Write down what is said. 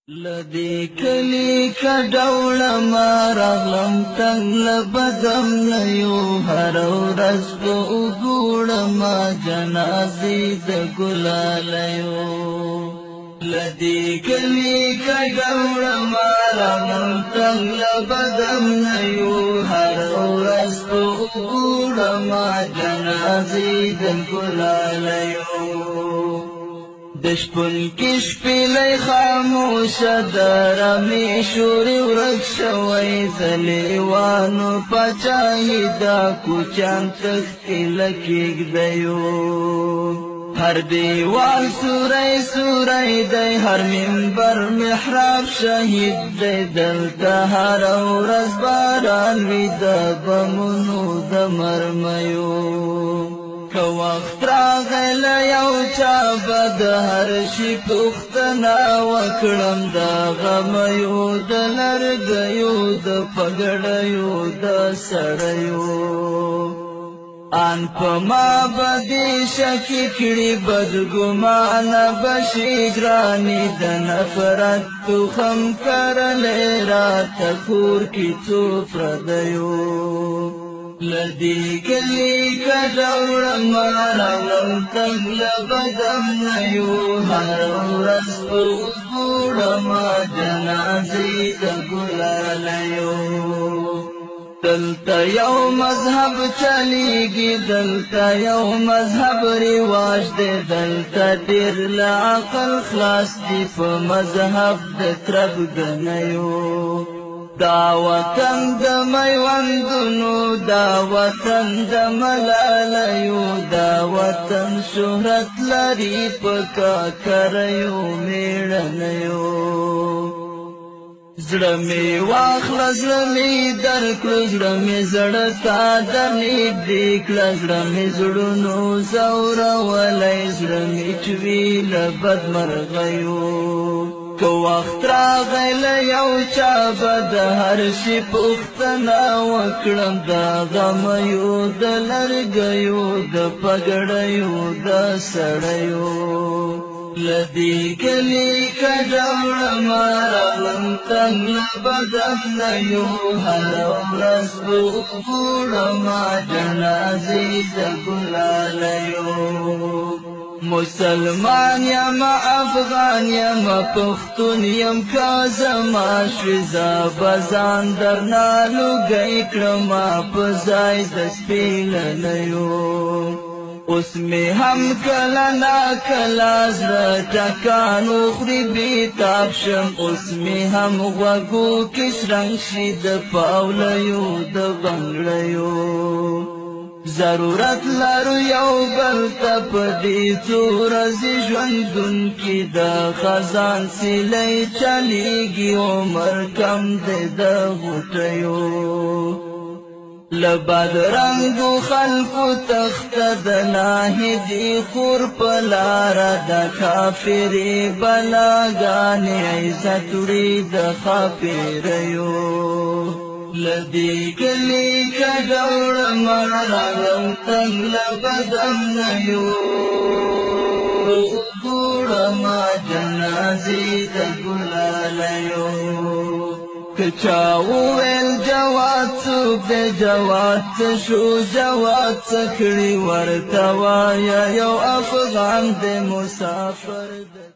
لدی کلی کډوړه ما راغلم تنگ لبدم لیو هر ورځ په وګوړه ما جنازې د ګلالیو لدی کلی کډوړه ما راغلم تنگ لبدم لیو هر ورځ په وګوړه ما جنازې د ګلالیو دشپن کش پیلی خاموش درمی شوری ورک شوی زلیوانو پچاہی دا کوچان تختی لکیگ دیو ہر دیوال سوری سوری دی ہر منبر محراب شہید دی دلتا ہر ورځ باران وی د بمونو د مرمیو که وقت راغل یو چا بد هر شي پوښتنه وکړم د غمیو د لرګیو د پګړیو د سړیو ان په ما بدې شکې کړي بدګمانه بشي ګرانې د نفرت تخم کرلی راته کور کې څو پردیو لدی کلی کډوړه ما راغلم تنگ لبدم لیو هر ورځ په وګوړه ما جنازې د ګلالیو دلته یو مذهب چلیږي دلته یو مذهب رواج دی دلته ډېر له عقل خلاص دي په مذهب د تربګنیو دا وطن د میوندونو دا وطن د ملالیو دا وطن شهرت لري په کاکریو میړنیو زړه مې واخله زړه مې درکړه زړه مې زړه تا درنږدې کړه زړه مې زړونو ځورولی زړه مې چوي له بدمرغیو که وخت راغل یو چا بد هر شي پوښتنه وکړم د غمیو د لرګیو د پګړیو د سړیو لدی کلی کډوړه ما راغلم تنگ لبدم لیو هر ورځ په وګوړه ما جنازې د ګلالیو مسلمان یم افغان یم پښتون یم که زما شوي زه به ځان درنه لوګی کړمه په ځای د سپېلنیو اوس مې هم کله ناکله زړه ټکان وخوري بېتاب شم اوس مې هم غوږو کې شرنګ شي د پاولیو د بنګړیو ضرورت لرو یو بل ته په دې څو ورځې ژوندون کې د خزان سیلی چلیږي عمر کم دی د غوټیو له بدرنګو خلکو تخته د ناهدي خور په لاره د کافرې بلاګانې عزت وړي د ښاپېریو لدی کلی کډوړه ما راغلم تنگ لبدم لیو وګوړه ما جنازې د ګلالیو که چا وویل جواد څوک دی جواد څه شو جواد څه کړي ورته وایه یو افغان دی مسافر دی